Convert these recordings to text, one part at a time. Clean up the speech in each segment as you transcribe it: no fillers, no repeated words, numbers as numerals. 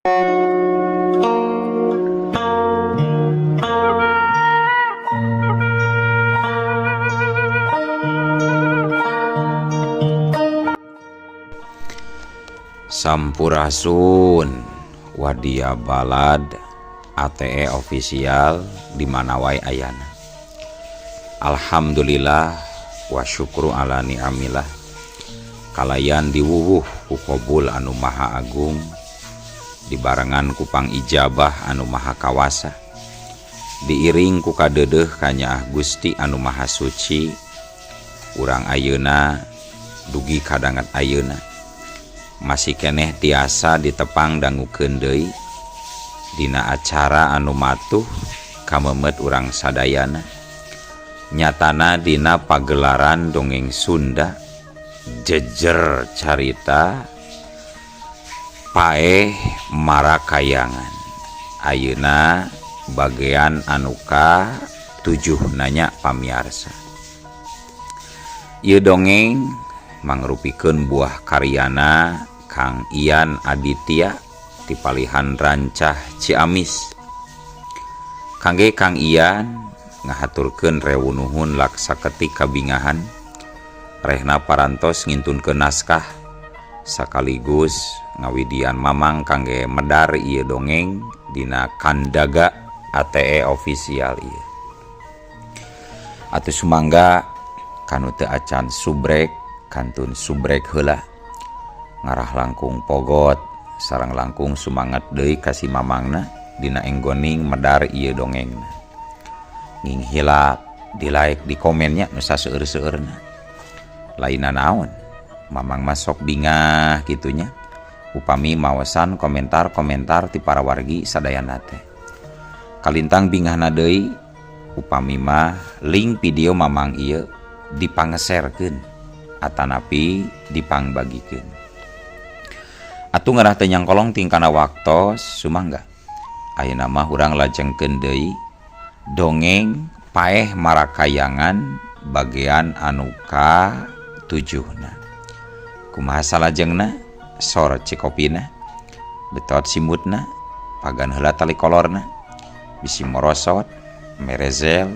Sampurasun Wadia Balad ATE official di mana wae ayana. Alhamdulillah wa syukru ala ni'amillah. Kalayan diwuwuh ku Qobul anu maha agung, dibarengan ku pangijabah anu maha kawasa, diiring ku kadeudeuh ka Nyaah Gusti anu maha suci. Urang ayeuna dugi kadangat ayeuna masih keneh tiasa ditepang dangukeun deui dina acara anu matuh kamemet urang sadayana. Nyatana dina pagelaran dongeng Sunda jejer carita Paeh Marakayangan. Ayeuna bagian anu ka-7 nanya pamiarsa. Ieu dongeng mangrupikeun buah karyana Kang Ian Aditya ti Palihan Rancah Ciamis. Kangge Kang Ian ngahaturkeun rewunuhun laksa ketik kabingahan, rehna parantos ngintunkeun naskah sakaligus ngawidian mamang kangge medar ieu dongeng dina Kandaga ATE official ieu. Atuh sumangga kanu teu acan subrek kantun subrek heula, ngarah langkung pogot sareng langkung sumanget deui ka si mamangna dina enggoning medar ieu dongengna. Nging hilap di like di komennya nu saseueur-seueurna. Lainna naon, mamang mah sok bingah kitunya upami maosan komentar-komentar ti para wargi sadayana teh. Kalintang bingahna deui upami mah link video mamang ieu dipangeserkeun atanapi dipangbagikeun. Atuh ngarah teu nyangkolong tingkana waktos sumangga ayeuna mah urang lajengkeun deui dongeng Paeh Marakayangan bagian anu ka-7. Kumaha salajengna sor cikopina betot simutna pagan heula tali kolorna bisi morosot merezel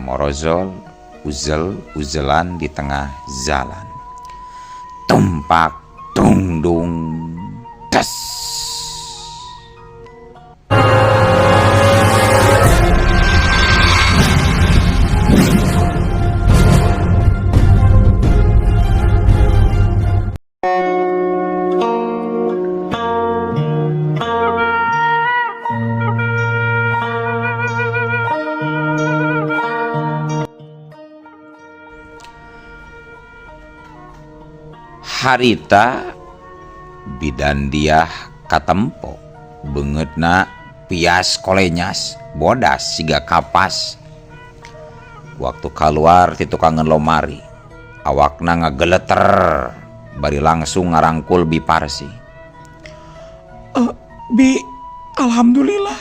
morozol uzel-uzelan di tengah jalan. Tumpak dung dung das. Harita bidan diah katempo beungeutna pias kolenyas bodas siga kapas. Waktu keluar ti tukangan lomari awakna ngageleter bari langsung ngarangkul Bi Parsi. Bi, alhamdulillah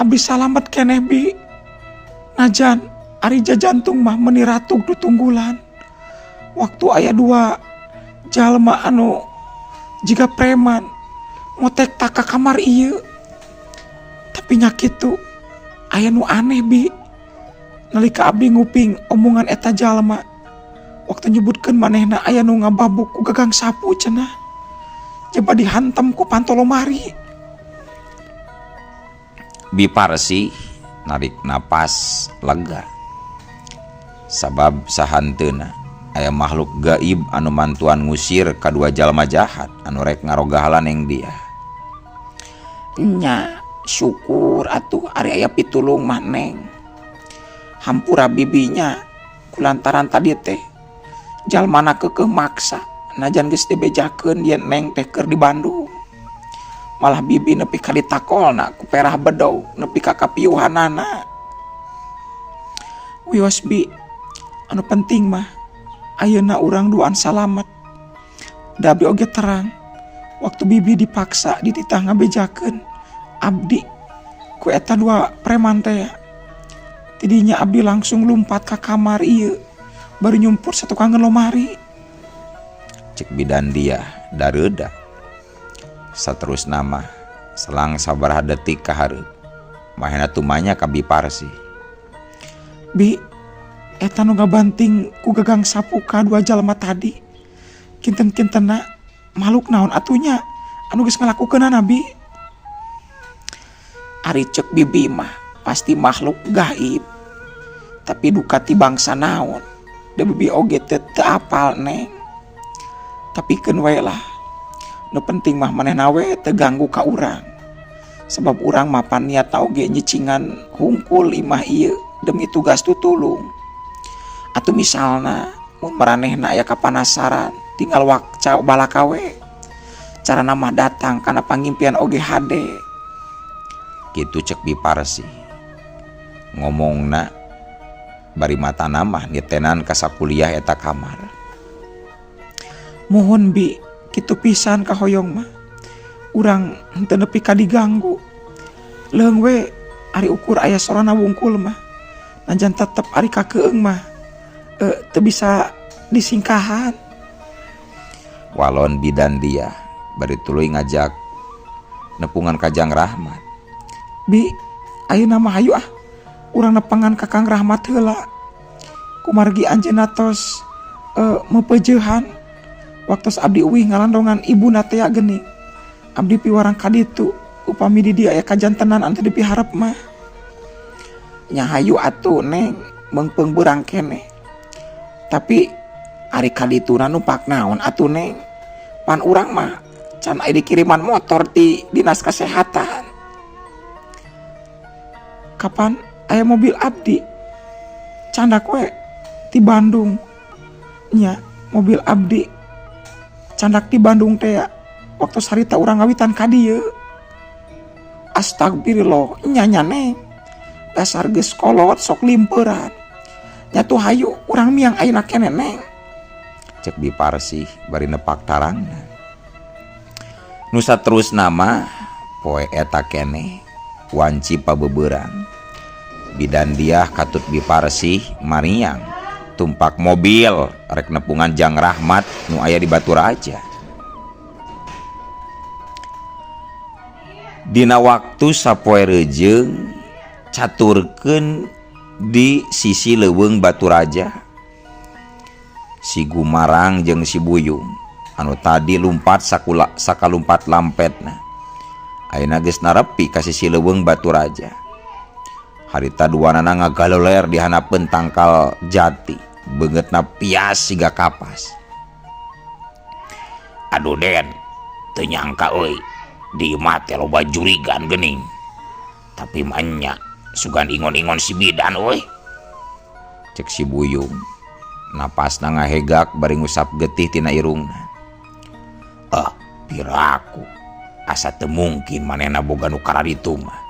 abdi salamet keneh Bi. Najan ari jajantung mah meuni ratug du tunggulan. Waktu aya 2 jalma anu jiga preman ngotek tak ka kamar ieu. Tapi nya kitu aya nu aneh Bi. Nalika abdi nguping omongan eta jalma waktu nyebutkeun manehna aya nu ngababuk ku gagang sapu cenah. Coba dihantam ku pantolomari. Bi Parsi narik napas lega sabab sahanteuna aya makhluk gaib anu mantuan ngusir kadua jalma jahat anu rek ngarogahalan yang dia. Nya syukur atuh ari aya pitulung mah Neng. Hampura bibinya kulantaran tadi teh jalmana keukeuh maksa najan geus dibejakeun yen Neng teh keur di Bandung. Malah bibi nepi ka ditakolna ku perah bedog nepi ka kapiuhanana. Wios Bi, anu penting mah ayeuna urang duaan salamet. Da abdi oge terang waktu bibi dipaksa dititah ngabejakeun abdi ku eta 2 preman teh. Tidinya abdi langsung lumpat ka kamar ieu bari nyumpur satukangan lomari. Cek bidan dia dareuda. Saterusna mah Selang sabaraha detik ka hareup mahena tumanya ka Biparsi. Bi, eta nu ngabanting ku gagang sapu ka dua jalma tadi. Kinten-kintena makhluk naon atunya anu geus ngalakukeunana Bi? Ari cek bibi mah pasti makhluk gaib. Tapi duka ti bangsa naon. Da bibi oge teu apal neng. Tapi keun we lah. Nu penting mah manehna we teu ganggu ka urang. Sebab urang mah pan niatna oge nyicingan hungkul imah ieu demi tugas tutulung. Atuh misalna mun maranehna aya kapanasaran tinggal wakca balaka we. Carana mah datang kana pangimpian oge hade. Kitu cek Biparsi. Ngomongna bari matana mah nitenan ka sakuliah eta kamar. Mohon Bi, kitu pisan ka hoyong mah. Urang henteu nepi ka diganggu. Leung we ari ukur aya sorana wungkul mah. Najan tetep ari kakeung mah teu bisa disingkahan. Walon bidan dia bari tuluy ngajak nepungan ka Jang Rahmat. Bi, ayeuna mah hayu ah. Urang nepangan ka Kang Rahmat heula. Kumargi anjeunna tos mepeujehan. Waktos abdi uwih ngalandongan ibuna teh geuning. Abdi piwarang ka ditu upami di dieu aya kajantenan anu teu dipiharep mah. Nya hayu atuh neng meungpeung beurang keneh. Tapi ari ka dituna numpak naon atuh neng? Pan urang mah can aya dikiriman motor ti Dinas Kesehatan. Kapan aya mobil abdi? Candak we ti Bandung. Nya mobil abdi candak di Bandung teh waktu sarita urang ngawitan ka dieu. Astagfirullah, nya neng. Dasar geus kolot sok limpeuran. Nya tuh hayu urang miang ayeuna keneh neng. Cek Biparsi bari nepak tarangna. Nu saterusna mah poe eta keneh wanci pabebeurang. Bidan dia katut Biparsi mariang tumpak mobil rek nepungan Jang Rahmat nu aya di Baturaja. Dina waktu sapoe rejeung caturkeun di sisi leuweung Baturaja si Gumarang jeung si Buyung anu tadi lumpat sakalumpat lampetna ayeuna geus narepi ka sisi leuweung Baturaja. Harita duanana ngagaloler di hanapeun tangkal jati beungeutna pias siga kapas. Aduh Den, teu nyangka euy di imah teh loba jurigan geuning. Tapi manya sugan ingon-ingon si bidan euy. Cek si Buyung. Napasna ngahegak bari ngusap getih tina irungna. Piraku asa teu mungkin manehna boga nu kararitu mah.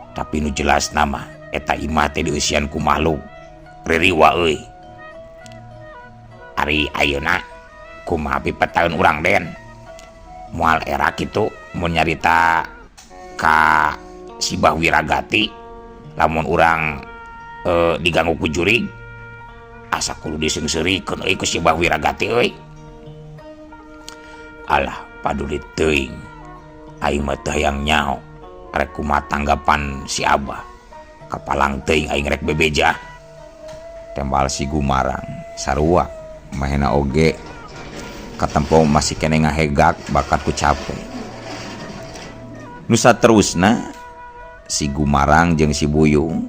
Tapi nu jelas nama eta imah teh dieusian ku makhluk ririwa euy. Ari ayeuna kumaha pipetaeun urang Den. Moal era kitu mun nyarita ka si Bah Wiragati lamun urang diganggu ku jurig asa kudu diseungseurikeun euy ku si Bah Wiragati euy. Alah paduli teuing aing mah teu hayang nyao rek kumaha tanggapan si Abah. Kapalang teuing aing rek bebeja. Tembal si Gumarang sarua mahena oge katempo masih kene ngahegak bakat ku capek. Nu saterusna si Gumarang jeung si Buyung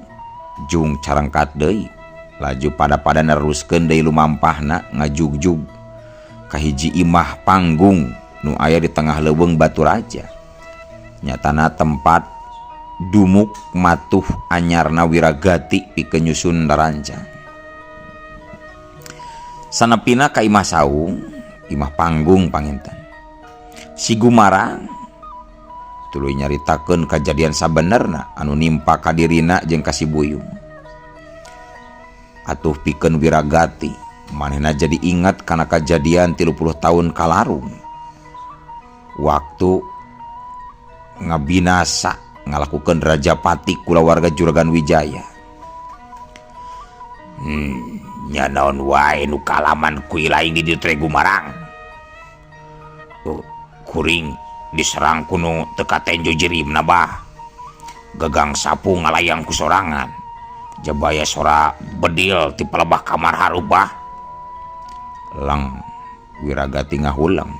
jung carengkat deui laju pada neruskeun deui lumampahna ngajugjug ka hiji imah panggung nu aya di tengah leuweung Baturaja. Nyatana tempat dumuk matuh anyarna Wiragati pikeun nyusun rancang. Sanepina ka imah saung, imah panggung panginten. Si Gumarang tuluy nyaritakeun kajadian sabenerna anu nimpa ka dirina jeung ka si Buyung. Atuh pikeun Wiragati manehna jadi ingat kana kajadian 30 tahun kalarung. Waktu ngabinasa ngalakukeun Rajapati kulawarga Juragan Wijaya. Nya naon wae nu kalaman ku ilaing di dieu teh Gumarang. Kuring diserang kuno teka tenjo jirimna bah. Gagang sapu ngalayang ku sorangan. Jabaya sora bedil ti palebah kamar harubah. Lang Wiragati ngahulang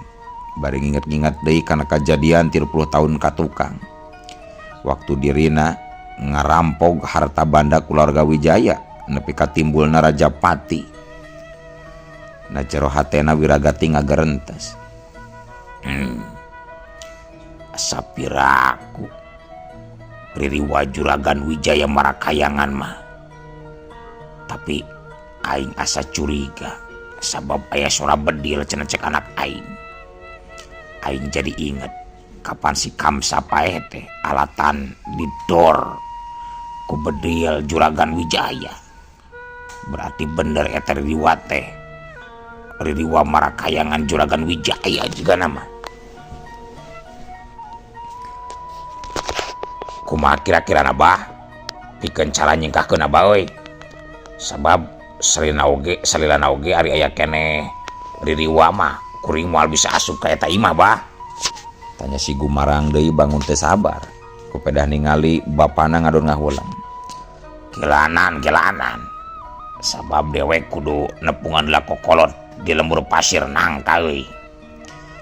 bari nginget-nginget deui kana kajadian 30 tahun katukang. Waktu dirina ngarampog harta banda keluarga Wijaya nepi ka timbulna Rajapati. Na jero hatena Wiragati ngagerentes. Asa piraku ririwa juragan Wijaya marakayangan mah. Tapi aing asa curiga sabab aya sora bedil cenah cek anak aing. Aing jadi inget kapan si Kamsa pae teh alatan didor ku bedil juragan Wijaya. Berarti bener eta ririwa teh ririwa marakayangan juragan Wijaya juga nama. Kumaha kira-kira nabah pikeun cara nyingkahkeun abah euy. Sabab salila oge ari aya keneh ririwa mah kuring moal bisa asup ka eta imah bah. Tanya si Gumarang deui bangun teh sabar. Kupedah ningali bapana ngadon ngahulang. Gelanan. Sabab dewek kudu nepungan la kokolot di lembur pasir nangka euy.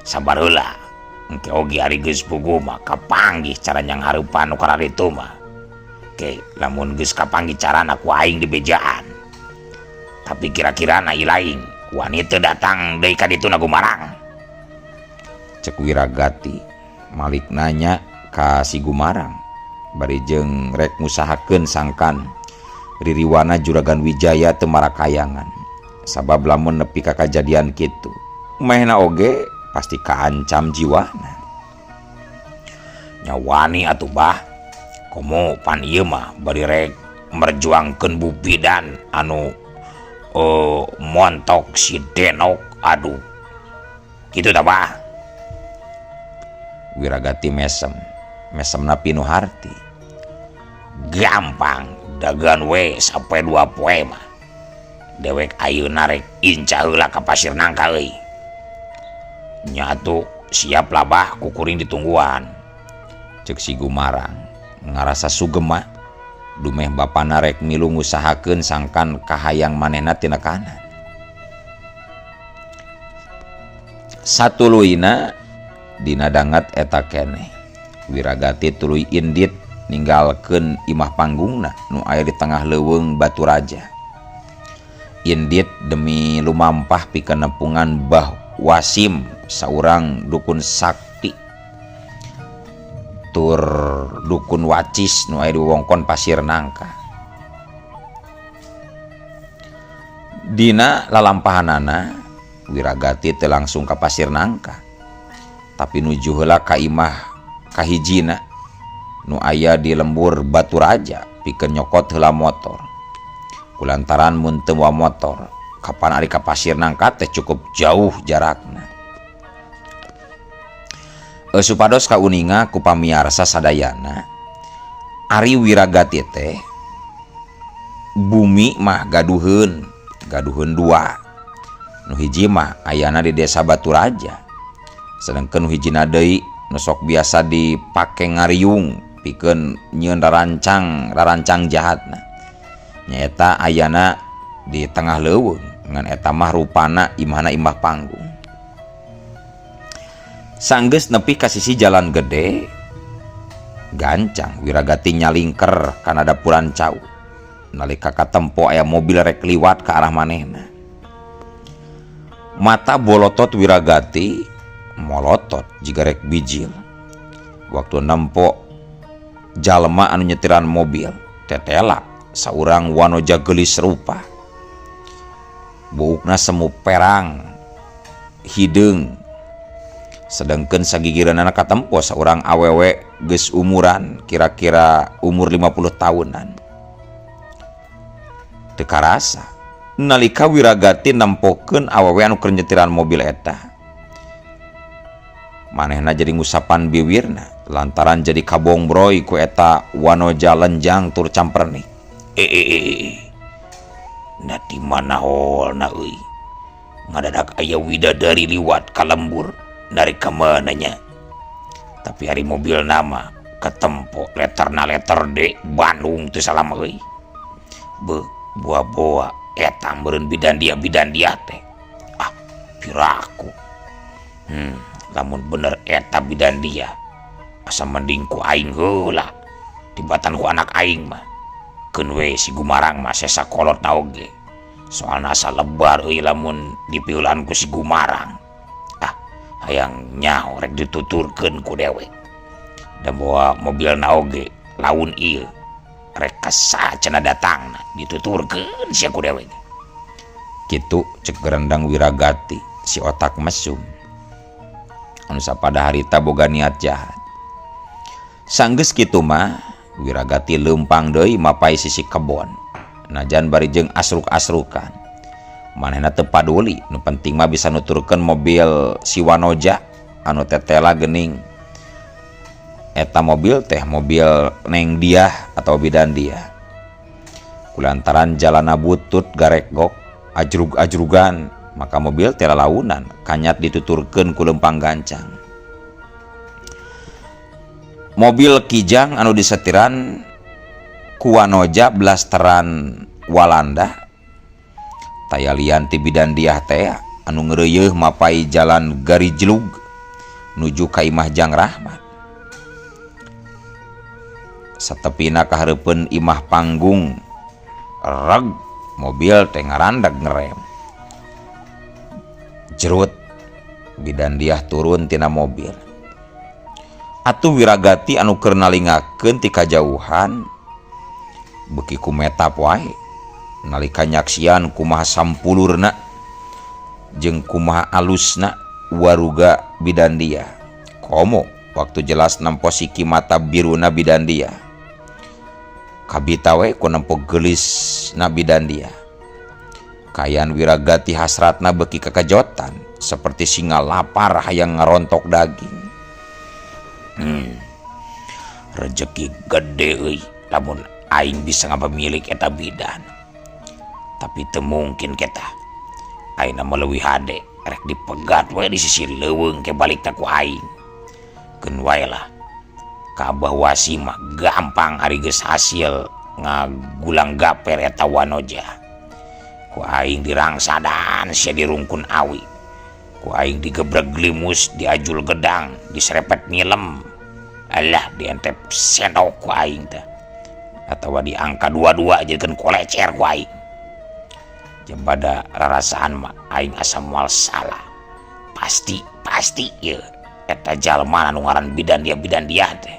Sabar heula. Engke oge ari geus puguh mah kapanggih cara nyang hareupan nu kararitu mah. Oke, lamun geus kapanggih carana ku aing di bejaan. Tapi kira-kira na ilaing wanita datang deui ka ditu na Gumarang. Cek Wiragati malik nanya ka si Gumarang bari jeung rek ngusahakeun sangkan ririwana juragan Wijaya teu marakayangan. Sabab lamun nepi ka kajadian kitu mehna oge pasti kaancam jiwana. Nyawani atuh bah komo pan ieu mah bari rek merjuangkeun Bu Bidan anu montok si Denok. Aduh gitu tah bah. Wiragati mesem napi nu harti. Gampang dagan we sampai 2 poe mah dewek ayeuna rek inca heula ka pasir nangka euy. Nya atuh siap lah bah kukuring ditungguan. Cek si Gumarang ngarasa sugema dumeh bapana rek milu ngusahakeun sangkan kahayang manehna tina kanan. Satuluina dina dangat eta keneh Wiragati tuluy indit ninggalkeun imah panggungna nu aya di tengah leuweung Baturaja. Indit demi lumampah pikeun nepungan Bah Wasim saurang dukun sakti tur dukun wacis nu aya di wewengkon pasir nangka. Dina lalampahanana Wiragati teu langsung ka pasir nangka tapi nuju heula ka imah kahijina nu aya di lembur Baturaja pikeun nyokot heula motor. Kulantaran mun teu moal motor kapan ari ka pasir nangka teh cukup jauh jarakna. Supados kauninga ku pamiarsa sadayana ari Wiragati teh bumi mah gaduheun 2. Nu hiji mah ayana di desa Baturaja. Sedangkan nu hijina deui nu sok biasa dipake ngariung pikeun nyieun rarancang jahatna. Nyaeta ayana di tengah leuweung ngan eta mah rupana imahna imah panggung. Sanggeus nepi ka sisi jalan gede gancang Wiragati nyalingker kana dapuran cau. Nalika katempo aya mobil rek liwat ka arah manehna. Mata bolotot Wiragati molotot jiga rek bijil. Waktu nempo jalma anu nyetiran mobil tetelak saurang wanoja geulis rupa. Buukna semu perang hideung. Sedangkan sagigireunana katempo saurang awewe geus umuran kira-kira umur 50 tahunan. Teu karasa nalika Wiragati nempokeun awewe anu keur nyetiran mobil eta. Manehna jadi ngusapan biwirna lantaran jadi kabongbroy ku eta wanoja lenjang tur campernik. Na di mana holna euy? Ngadadak aya widadari liwat ka lembur dari ka mananya. Tapi hari mobil nama ketempo letter D Bandung teu salah euy. Buah eta meureun bidan dia teh. Piraku. Lamun bener eta bidan dia, asa mending ku aing heula tibatan ku anak aing mah. Keun we si Gumarang mah sesa kolot na oge. Soalna asa lebar euy lamun dipiulan ku si Gumarang. Hayang nyaho rek dituturkeun ku dewek. Da bawa mobil na oge laun ieu rek kasacenah datangna dituturkeun sia ku dewek. Kitu cek gerendang Wiragati si otak mesum. Anu sapada harita boga niat jahat. Sanggeus kitu mah Wiragati leumpang deui mapai sisi kebon. Najan bari jeung asruk-asrukan. Manehna teu paduli, nu penting mah bisa nuturkeun mobil si Wanoja anu tetela geuning. Eta mobil teh mobil Neng Diah atau bidan dia. Kulantaran jalana butut garekgok ajrug-ajrugan, maka mobil teh lalaunan kanyat dituturkeun ku leumpang gancang. Mobil kijang anu disetiran ku Wanoja blasteran Walanda. Tayalian ti bidan Diah teh anu ngeureuyeuh mapai jalan Garijlug nuju ka imah Jang Rahmat. Satepina kahareupeun imah panggung reg mobil teh ngarandag ngerem. Jerut bidan Diah turun tina mobil. Atuh Wiragati anu keur nalingakeun ti kajauhan beuki kumetap wae nalika nyaksian kumaha sampulurna jeung kumaha alusna waruga bidan Diah. Komo waktu jelas namposiki mata biruna bidan Diah. Kabita we ku nempo geulisna bidan Diah. Kayan Wiragati hasratna beuki kekajotan seperti singa lapar hayang ngarontok daging. Rezeki gede euy lamun aing bisa ngapamilik eta bidan. Tapi teu mungkin kita. Ayeuna meleuwih hade rek dipegat we di sisi leuweung ke balikna ku aing. Keun wae lah. Ka Abah Wasi mah gampang ari geus hasil ngagulang gaper eta Wanoja. Ku aing dirangsadan sia dirungkun awi. Ku aing digebrek glimus, diajul gedang, diserepet nyilem. Alah dientep sendok ku aing teh. Atawa diangka dua-dua jadikeun kolecer ku aing. Jembada rarasaan mah aing asa moal salah. Pasti ye eta jalma anu ngaran bidan dia teh.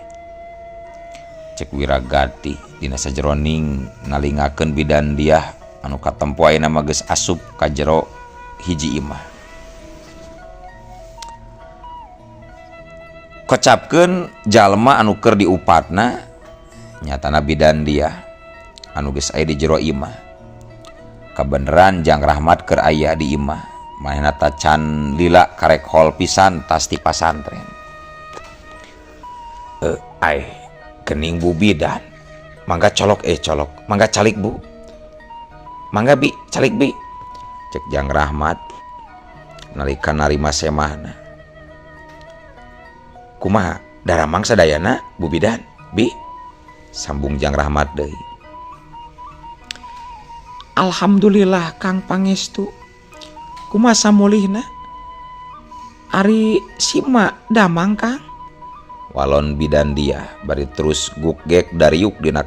Cek Wiragati dina sajeroning nalingakeun bidan Diah anu katempo ayeuna mah geus asup ka jero hiji imah. Kocapkeun jalma anu keur diupatna nyatana bidan Diah anu geus aya di jero imah. Kabeneran Jang Rahmat keur aya di imah. Manehna tacan lila karek hol pisan tas ti pasantren. Kening Bu bidan. Mangga colok mangga calik Bu. Mangga Bi, calik Bi. Cek Jang Rahmat nalika narima semahna. Kumaha daramang sadayana Bu bidan? Bi, sambung Jang Rahmat deui. Alhamdulillah Kang Pangestu. Kumaha samulihna? Ari sima damang Kang? Walon bidan Diah bari terus gukgek dariuk dina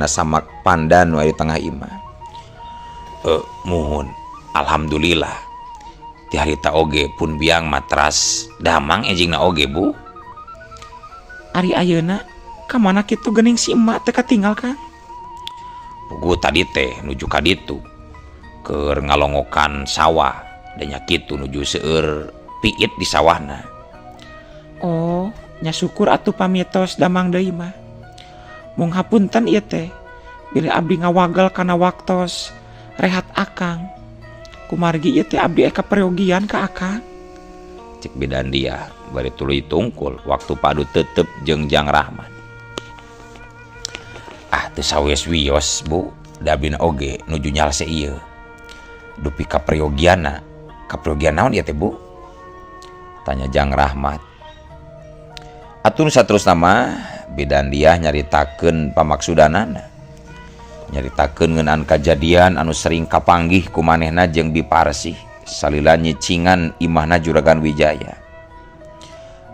samak pandan wae di tengah imah. Muhun, alhamdulillah. Ti harita oge pun biang matras damang ejingna oge Bu. Ari ayeuna ka mana kitu geuning si emak teu katinggal Kang? Pugu tadi teh nuju ka ditu keur ngalongokan sawah dan kitu nuju seueur piit di sawahna. Oh, nya syukur atuh pamitos damang deui mah. Mung hapunten ieu teh bila abdi ngawagal kana waktos rehat Akang. Kumargi ieu teh abdi eka peryogian ka Akang. Cek bidan Diah bari tuluy tungkul waktu padu tetep jeung Jang Rahmat. Teu sawes wios Bu, dabina oge nuju nyalse ieu. Dupi ka peryogianna. Ka peryogian naon ieu teh Bu? Tanya Jang Rahmat. Atun saterus nama bidan dia nyaritakeun pamaksudanana, nyaritakeun ngeunaan kajadian anu sering kapanggih ku manehna jeung Biparsih salila nyicingan imahna Juragan Wijaya.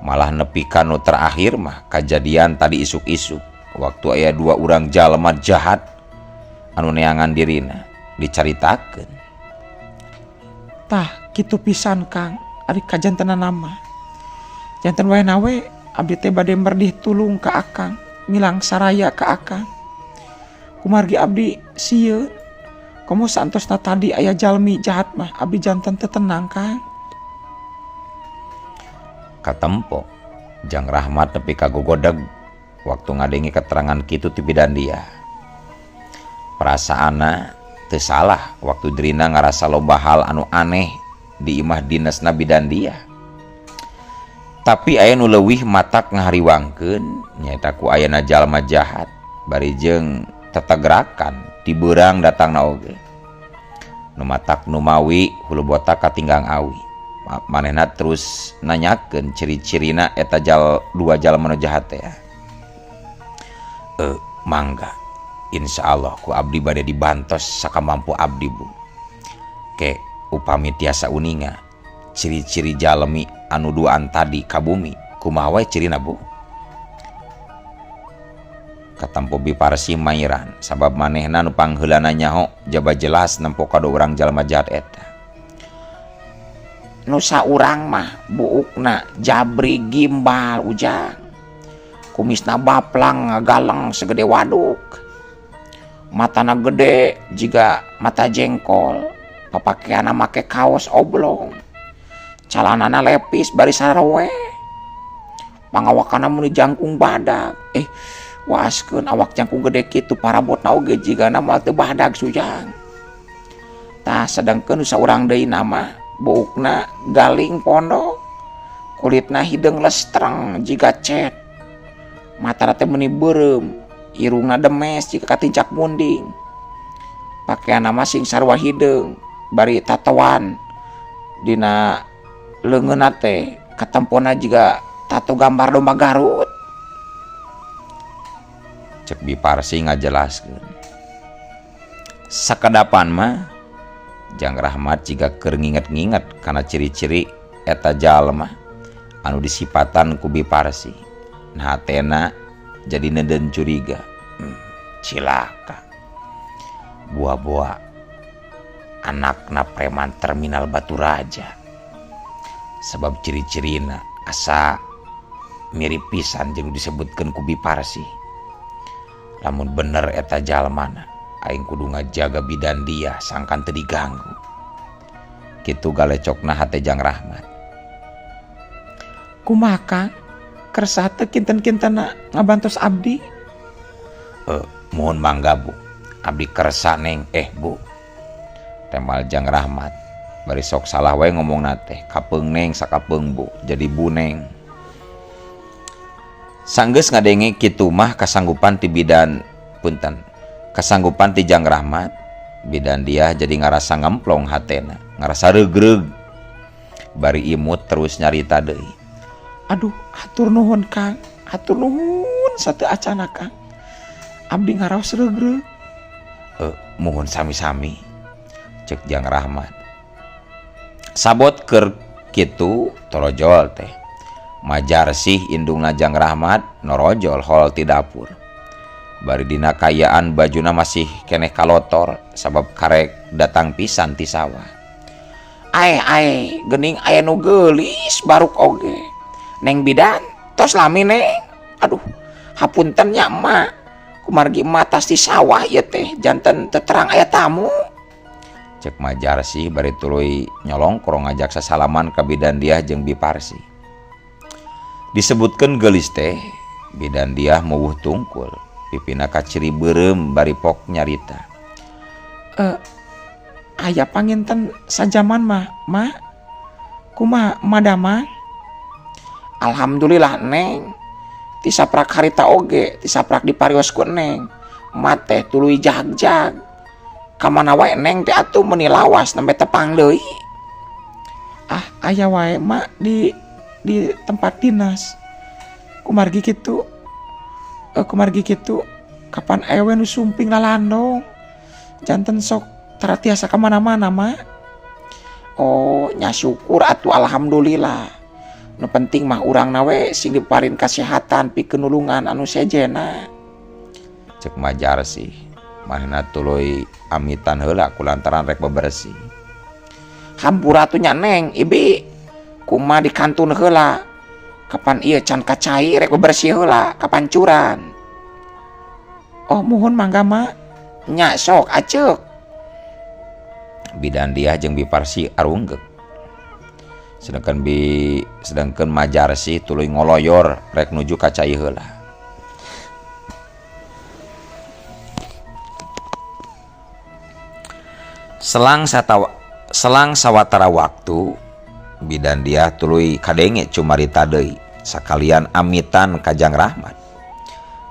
Malah nepi ka nu terakhir mah kajadian tadi isuk-isuk waktu aya 2 urang jalma jahat anu neangan dirina dicaritakeun. Tah kitu pisan Kang, ari kajantenna nama. Janten wae nawe abdi teh bade merdih tulung ka Akang, milang saraya ka Akang. Kumargi abdi sieun, komo santosna tadi aya jalmi jahat mah abdi janten teu tenang Kang. Katempo Jang Rahmat nepi ka gogodeg waktu ngadengi keterangan kitu ti bidan dia. Perasaanna teu salah waktu dirina ngarasa loba hal anu aneh di imah dinasna bidan dia. Tapi aya nu leuwih matak ngahariwangkeun nyaeta ku ayana jalma jahat bari jeung tetegrakan ti beurang datangna oge. Nu matak nu mawi hulu botak katinggang awi. Manehna terus nanyakeun ciri-cirina eta 2 jalma nu jahat teh. Mangga insyaallah ku abdi bade dibantos sakamampu abdi Bu. Ke upami tiasa uninga ciri-ciri jalmi anu duaan tadi ka bumi kumaha wae cirina Bu? Katampo Biparsih mairan sabab manehna nu pangheulana nyaho jaba jelas nempo ka 2 urang jalma jahat eta. Nu saurang mah buukna jabri gimbal ujang, kumisna baplang ngagaleng segede waduk, matana gede jiga mata jengkol, papakeana make kaos oblong, calanana lepis bari sarawe, pangawakana muni jangkung badag. Waskeun awak jangkung gede kitu parabotna oge jigana moal teu badag sujang. Tah sedengkeun nu saurang deui nama buukna galing pondok, kulitna hideung lestreng jiga cet, matana teh meuni beureum, irungna demes jiga katincak munding, pakeana masing sarua hideung bari tatoan dina leungeunna teh katempona jiga tato gambar domba Garut. Cek Biparsih ngajelaskeun. Sakadapan mah Jang Rahmat jiga keur nginget-nginget kana ciri-ciri eta jalma anu disipatan ku Biparsih. Nah hatena jadi neden curiga. Cilaka. Buah-buah anakna preman terminal Baturaja. Sebab ciri-cirina asa mirip pisan jeung disebutkeun ku Biparsih. Lamun bener eta jalmana, aing kudu ngajaga bidan dia sangkan teu diganggu. Kitu galecokna hate Jang Rahmat. Kumaha Kang? Kersah teu kinten-kintenna ngabantos abdi? Mohon mangga Bu. Abdi kersa neng. Bu. Temal Jang Rahmat. Bari sok salah wae ngomongna teh. Kapeung neng sakapeung Bu. Jadi Bu neng. Sanggeus ngadenge kitu mah kasanggupan ti bidan punten. Kasanggupan ti Jang Rahmat, bidan dia jadi ngarasa ngemplong hatena, ngarasa regreg. Bari imut terus nyarita deui. Aduh, hatur nuhun Kang, hatur nuhun sateu acana Kang. Abdi ngaraos regreg. Muhun sami-sami, cek Jang Rahmat. Sabot keur kitu torojol teh. Majarsih indungna Jang Rahmat norojol hol ti dapur. Bari dina kayaan bajuna masih keneh kalotor sabab karek datang pisan ti sawah. Ae geuning aya nu geulis baruk oge. Neng bidan tos lami neng. Aduh, hapunten nya emak. Kumargi emak tas ti sawah ieu teh janten teu terang aya tamu. Cek Majarsih bari tuluy nyolongkrong ngajak sasalaman ka bidan dia jeung Biparsih. Disebutkeun geulis teh bidan dia meuweuh tungkul. Pipina kaciri beureum bari pok nyarita. Aya panginten sajaman mah, Mak. Kumaha madamang? Alhamdulillah Neng. Ti saprak harita oge, ti saprak dipariosku Neng. Mat teh tuluy jag-jag. Kamana wae Neng teh atuh meuni lawas nembe tepang deui. Aya wae Mak di tempat dinas. kumargi kitu. Kumargi kitu. Kapan ewe nu sumping lalandong. Janten sok teratiasa kemana-mana mak. Oh nya syukur atuh alhamdulillah. Nu penting mah urang nawe sing diparin kesehatan pikeun nulungan anu sejena. Cek Majar sih manehna tuluy amitan heula kulantaran rek bebersih. Hampura atuh nya Neng, Ibi. Kumaha di kantun heula. Kapan ieu can kacai rek bebersih heula kapancuran. Oh mohon mangga mak. Nya sok aceuk. Bidan dia jeung Biparsi arunggek. Sedangkan Majar sih tuluy ngoloyor rek nuju ka cai heula. Selang sawatara waktu bidan dia tuluy kadenge cumarita deui sakalian amitan ka Jang Rahmat.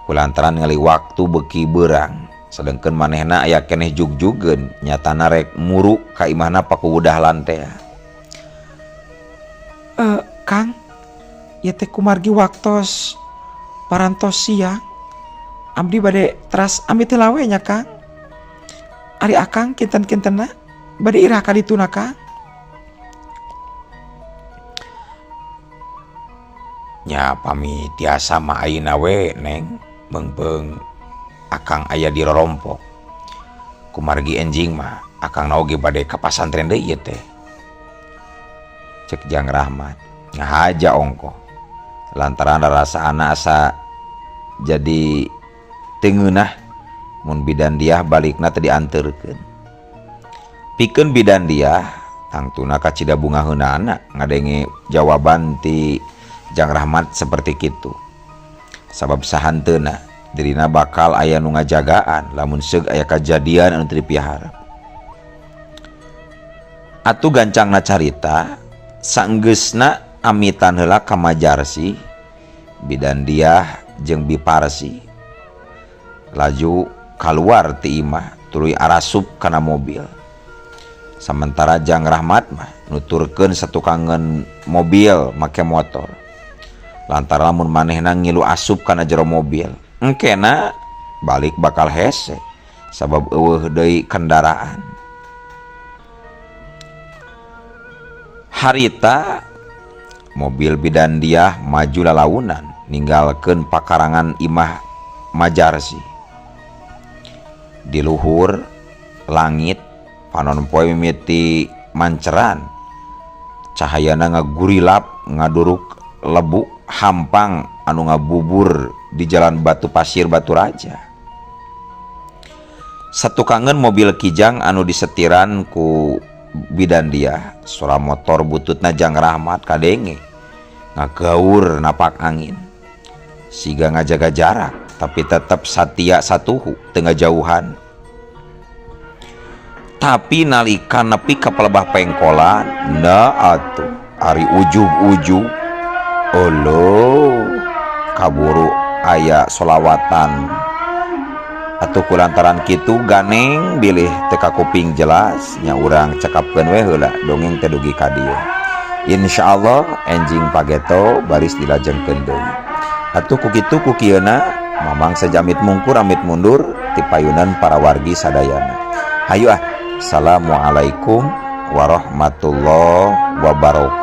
Kulantaran ngali waktu beuki beurang sedangkan manehna aya keneh jugjugeun nyatana rek muru ka imahna pakuudah lantea. Kang, ya teh kumargi waktos parantos siang. Abdi bade teras amit lawe nya Kang. Ari akang kinten-kintenna bade irah ka dituna Kang. Nya pami tiasa mah ayeuna we Neng, beung-beung akang aya di rorompok. Kumargi enjing mah akang oge bade ka pasantren deui ieu teh. Cek Jang Rahmat ngahaja ongko lantaran rasa anak asa jadi tengeunah mun bidan dia balikna teu dianterkeun. Pikeun bidan dia tangtuna ka Cidabunga heunana ngadenge jawaban ti Jang Rahmat seperti kitu. Sabab sahanteuna dirina bakal aya nu ngajagaan lamun seug aya kajadian anu teu dipiharap. Atuh gancangna carita saenggeusna amitan heula ka Majarsi, bidan dia jeung Biparsi laju kaluar ti imah tuluy arasup kana mobil. Sementara Jang Rahmat mah nuturkeun satukangeun mobil make motor. Lantaran lamun manehna ngilu asup kana jero mobil, engkena balik bakal hese sabab eueuh deui kendaraan. Harita mobil bidan dia maju lalaunan ninggalkeun pakarangan imah Majarsi. Di luhur langit panon poe mimiti manceran. Cahayana ngagurilap ngaduruk lebu hampang anu ngabubur di jalan Batu Pasir Batu Raja. Satukangeun mobil kijang anu disetiran ku bidan dia suara motor bututna Jang Rahmat kadenge ngagaur napak angin siga ngajaga jarak tapi tetap satia satuhu tengah jauhan. Tapi nalika nepi ka pelebah pengkolan da atuh ari ujug-ujug olo kaburu aya solawatan atuh kulantaran kitu ganeng bilih teka kuping jelas nya urang cekapkeun we heula dongeng teh dugi ka dieu. Insyaallah enjing pageto baris dilajengkeun deui. Atuh ku kitu ku kieuna mamang sajamit mungkur amit mundur ti payunan para wargi sadayana. Hayu ah. Assalamualaikum warahmatullahi wabarakatuh.